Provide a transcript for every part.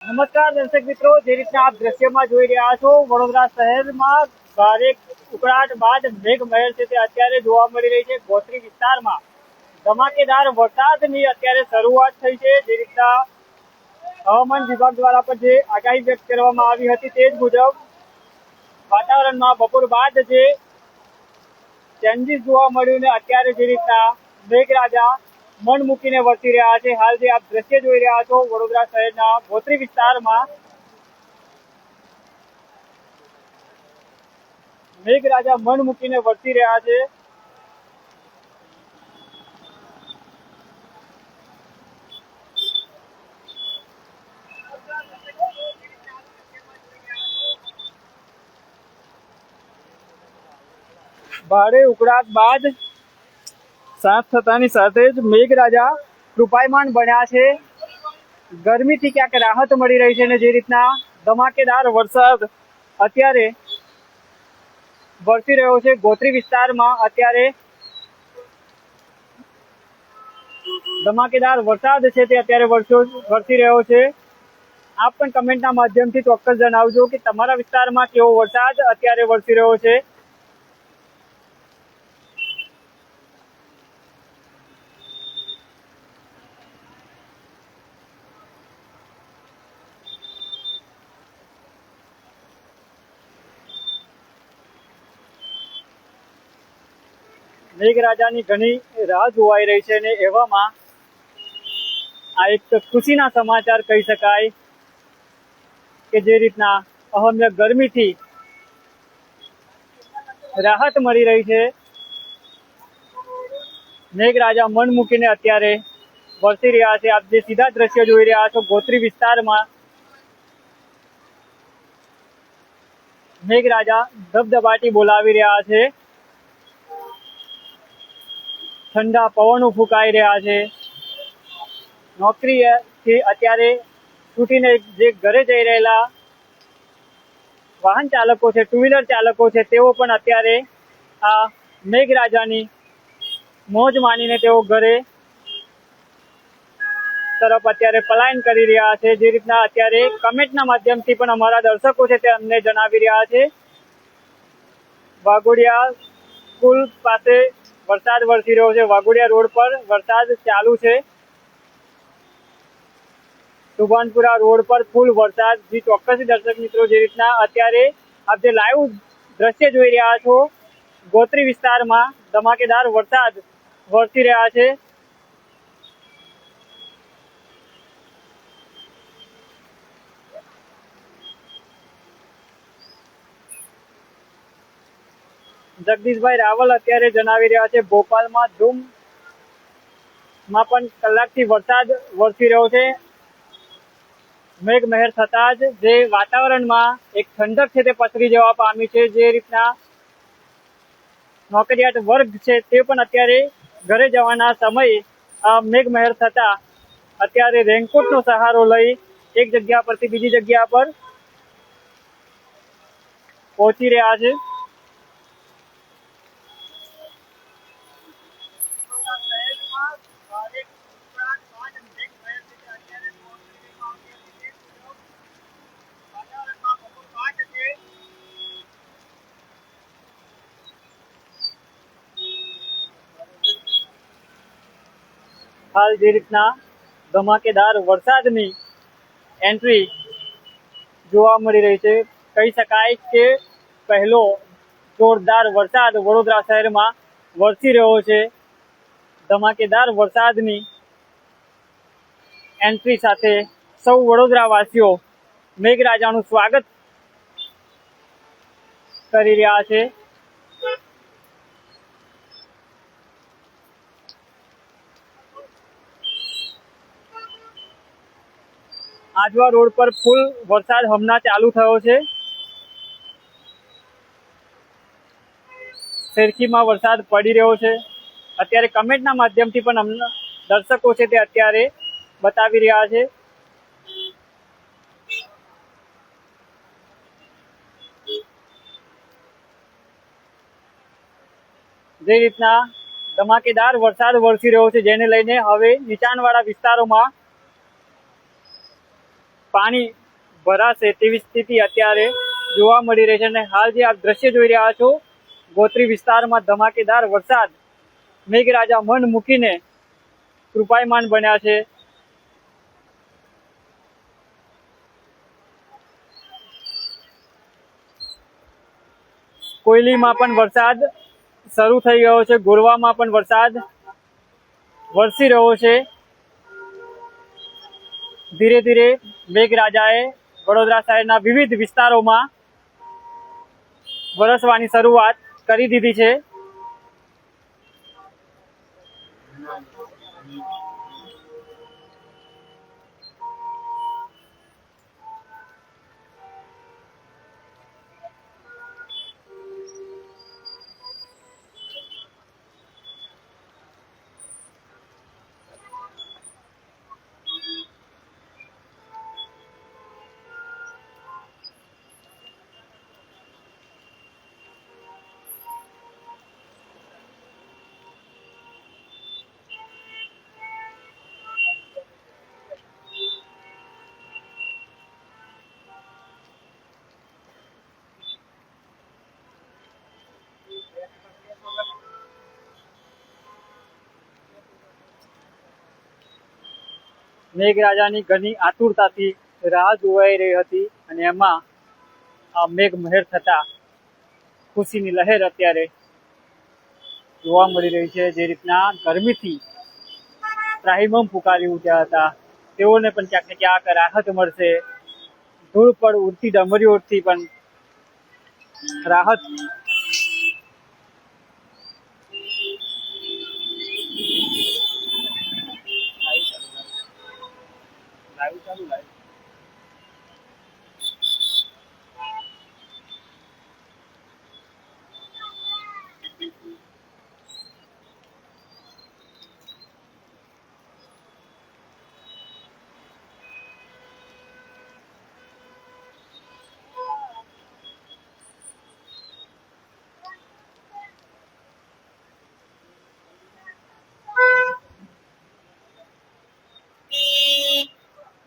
નમસ્કાર દર્શક મિત્રો, જે રીતના આપ દ્રશ્યમાં જોઈ રહ્યા છો, વડોદરા શહેરમાં ભારે ઉકળાટ બાદ મેઘમહેર છે તે અત્યારે જોવા મળી રહી છે. ગોત્રી વિસ્તારમાં ધમાકેદાર વરસાદની અત્યારે શરૂઆત થઈ છે. જે રીતના હવામાન વિભાગ દ્વારા પણ જે આગાહી વ્યક્ત કરવામાં આવી હતી તે જ મુજબ વાતાવરણમાં બપોર બાદ જે ચેન્જીસ જોવા મળ્યું ને અત્યારે જે રીતના મેઘરાજા મન મૂકીને વરસી રહ્યા છે. હાલ જે આપ દ્રશ્ય જોઈ રહ્યા છો, વડોદરા શહેરના ગોત્રી વિસ્તારમાં મેઘરાજા મન મૂકીને વરસી રહ્યા છે. ભારે ઉકળાટ બાદ સાથ થતાની સાથે જ મેઘરાજા કૃપાયમાન બન્યા છે. ગરમીથી ક્યાંક રાહત મળી રહી છે અને જે રીતના ધમાકેદાર વરસાદ અત્યારે વરસી રહ્યો છે ગોત્રી વિસ્તારમાં, અત્યારે ધમાકેદાર વરસાદ છે તે અત્યારે વરસી રહ્યો છે. આપ પણ કમેન્ટના માધ્યમથી ચોક્કસ જણાવજો કે તમારા વિસ્તારમાં કેવો વરસાદ અત્યારે વરસી રહ્યો છે. મેઘરાજાની ઘણી રાહ જોવાઈ રહી છે અને એવામાં આ એક ખુશીના સમાચાર કહી શકાય કે જે રીતના અહમ્ય ગરમીથી રાહત મળી રહી છે. મેઘરાજા મન મૂકીને અત્યારે વરસી રહ્યા છે. આપ જે સીધા દ્રશ્ય જોઈ રહ્યા છો, ગોત્રી વિસ્તારમાં મેઘરાજા ધબધબાટી બોલાવી રહ્યા છે. ઠંડા પવનો ફૂંકાઈ રહ્યા છે. નોકરીથી અત્યારે છૂટીને જે ઘરે જઈ રહેલા વાહન ચાલકો છે, ટુ વ્હીલર ચાલકો છે, તેઓ પણ અત્યારે આ મેઘરાજાની મોજ માનીને તેઓ ઘરે તરફ અત્યારે પલાયન કરી રહ્યા છે. જે રીતના અત્યારે કમેન્ટના માધ્યમથી પણ અમારા દર્શકો છે તે અમને જણાવી રહ્યા છે. વાઘોડિયા સ્કૂલ પાસે વરસાદ વરસી રહ્યો છે. વાઘોડિયા રોડ પર વરસાદ ચાલુ છે. સુભાનપુરા રોડ પર ફૂલ વરસાદ. જે ચોક્કસ દર્શક મિત્રો, જે રીતના અત્યારે આપ જે લાઈવ દ્રશ્ય જોઈ રહ્યા છો, ગોત્રી વિસ્તારમાં ધમાકેદાર વરસાદ વરસી રહ્યા છે. જગદીશભાઈ રાવલ અત્યારે જણાવી રહ્યા છે ભોપાલમાં ધૂમમાં પણ કલાકથી વરસાદ વરસી રહ્યો છે. મેઘમહેર થતાં જ જે વાતાવરણમાં એક ઠંડક છે તે પસરી જવા પામી છે. જે રીતના નોકરિયાત વર્ગ છે તે પણ અત્યારે ઘરે જવાના સમયે મેઘમહેર થતા અત્યારે રેનકોટનો સહારો લઈ એક જગ્યા પરથી બીજી જગ્યા પર પહોંચી રહ્યા છે. હાલ જે રીતના ધમાકેદાર વરસાદની એન્ટ્રી જોવા મળી રહી છે, કહી શકાય કે પહેલો જોરદાર વરસાદ વડોદરા શહેરમાં વરસી રહ્યો છે. ધમાકેદાર વરસાદની એન્ટ્રી સાથે સૌ વડોદરાવાસીઓ મેઘરાજાનું સ્વાગત કરી રહ્યા છે. આજવા રોડ પર ફૂલ વરસાદ હમણાં ચાલુ થયો છે. શેરખીમાં વરસાદ પડી રહ્યો છે. અત્યારે કમેન્ટના માધ્યમથી પણ અમને દર્શકો છે તે અત્યારે બતાવી રહ્યા છે. જે રીતના ધમાકેદાર વરસાદ વરસી રહ્યો છે, જેને લઈને હવે નીચાણવાળા વિસ્તારોમાં પાણી ભરાશે તેવી સ્થિતિ અત્યારે જોવા મળી રહી છે। અને હાલ જે આપ દ્રશ્ય જોઈ રહ્યા છો, ગોત્રી વિસ્તારમાં ધમાકેદાર વરસાદ, મેઘરાજા મન મૂકીને કૃપાયમાન બન્યા છે। કોયલીમાં પણ વરસાદ શરૂ થઈ ગયો છે, ગોરવામાં પણ વરસાદ વરસી રહ્યો છે। ધીરે ધીરે મેઘરાજાએ વડોદરા શહેરના વિવિધ વિસ્તારોમાં વરસવાની શરૂઆત કરી દીધી છે। મેઘરાજાની ઘણી આતુરતાથી રાહ જોવાઈ રહી હતી અને એમાં આ મેઘ મહેર થતા ખુશીની લહેર અત્યારે જોવા મળી રહી છે। જે રીતના ગરમીથી ત્રાહિમામ પુકારી ઉઠ્યા હતા, તેઓને પણ ક્યાંક ને ક્યાંક રાહત મળશે। ધૂળ પર ઉડતી ડમરીઓથી પણ રાહત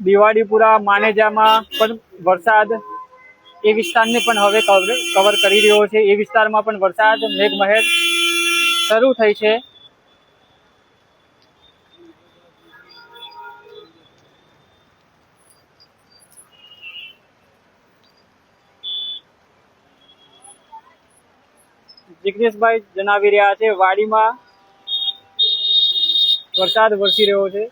દિવાળીપુરા માનેજામાં પણ વરસાદ એ વિસ્તારને પણ હવે કવર કરી રહ્યો છે। એ વિસ્તારમાં પણ વરસાદ મેઘમહેર શરૂ થઈ છે। જિગ્નેશભાઈ જણાવી રહ્યા છે, વાડીમાં વરસાદ વરસી રહ્યો છે।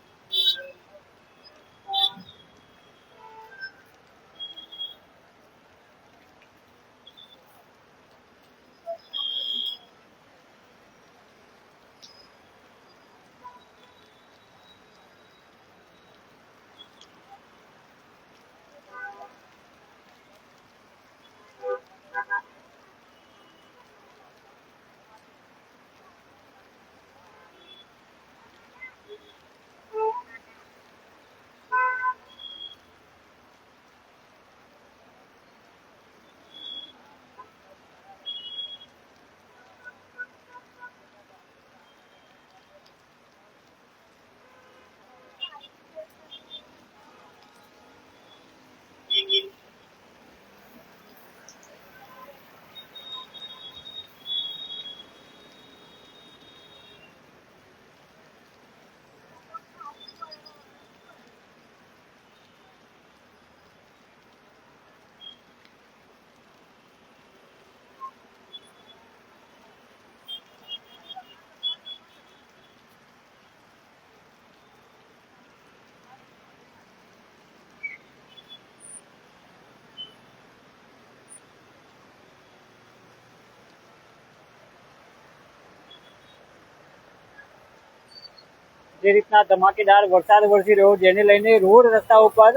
જે રીતના ધમાકેદાર વરસાદ વરસી રહ્યો, જેને લઈને રોડ રસ્તા ઉપર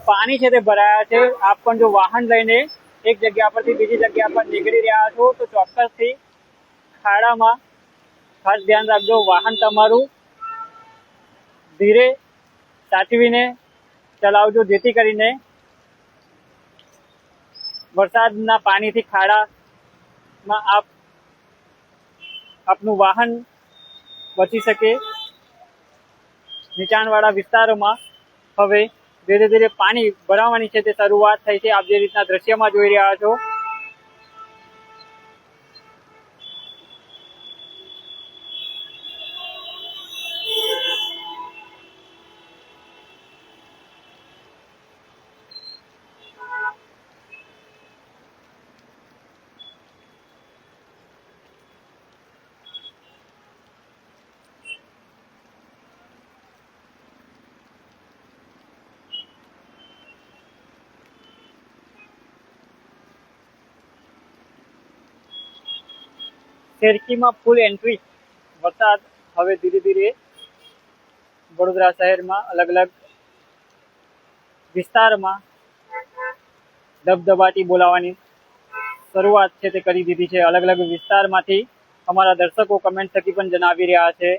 પાણી છે તે ભરાયા છે। આપ પણ જો વાહન લઈને એક જગ્યા પરથી બીજી જગ્યા પર નીકળી રહ્યા છો તો ચોક્કસથી ખાડામાં ખાસ ધ્યાન રાખજો। વાહન તમારું ધીરે સાચવીને ચલાવજો, જેથી કરીને વરસાદના પાણીથી ખાડામાં આપનું વાહન બચી શકે। નીચાણવાળા વિસ્તારોમાં હવે ધીરે ધીરે પાણી ભરાવાની છે તે શરૂઆત થઈ છે. આપ જે રીતના દ્રશ્યમાં જોઈ રહ્યા છો શેરકીમાં ફૂલ એન્ટ્રી. વરસાદ હવે ધીરે ધીરે વડોદરા શહેરમાં અલગ અલગ વિસ્તારમાં ધબધબાટી બોલાવવાની શરૂઆત છે તે કરી દીધી છે. અલગ અલગ વિસ્તારમાંથી અમારા દર્શકો કમેન્ટ થકી પણ જણાવી રહ્યા છે.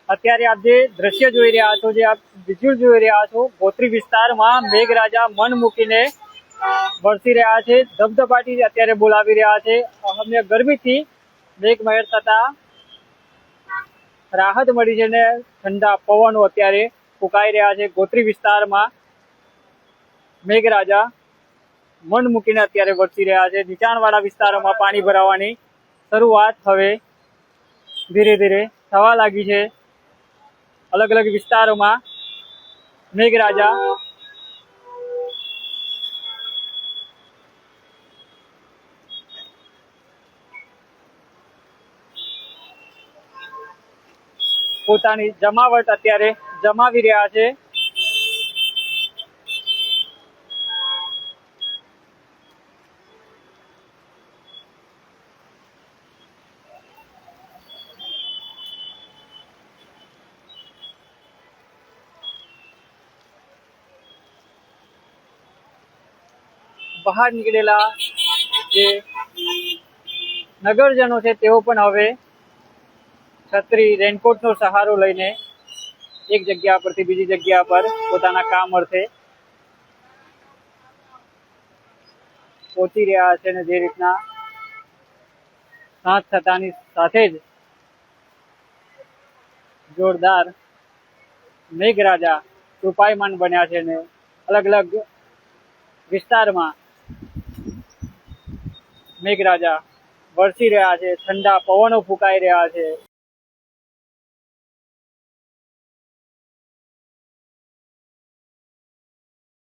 અત્યારે આપ જે દ્રશ્ય જોઈ રહ્યા છો, જે આપ વિઝ્યુઅલ જોઈ રહ્યા છો, ગોત્રી વિસ્તારમાં મેઘરાજા મન મૂકીને વરસી રહ્યા છે. ધબધબાટી અત્યારે બોલાવી રહ્યા છે. અમને ગરમીથી મેઘમહેર થતા રાહત મળી છે ને ઠંડા પવનો અત્યારે ફૂંકાઈ રહ્યા છે. ગોત્રી વિસ્તારમાં મેઘરાજા મન મૂકીને અત્યારે વરસી રહ્યા છે. નીચાણવાળા વિસ્તારોમાં પાણી ભરાવાની શરૂઆત હવે ધીરે ધીરે થવા લાગી છે. અલગ અલગ વિસ્તારોમાં મેઘરાજા પોતાની જમાવટ અત્યારે જમાવી રહ્યા છે. બહાર નીકળેલા જે નગરજનો છે તેઓ પણ હવે છત્રી, રેનકોટનો સહારો લઈને એક જગ્યા પરથી બીજી જગ્યા પર પોતાના કામ અર્થે પહોંચી રહ્યા છે. અને જે રીતના સાંજ થતાની સાથે જ જોરદાર મેઘરાજા કૃપાયમાન બન્યા છે. ને અલગ અલગ વિસ્તારમાં મેઘરાજા વરસી રહ્યા છે. ઠંડા પવનો ફૂંકાઈ રહ્યા છે.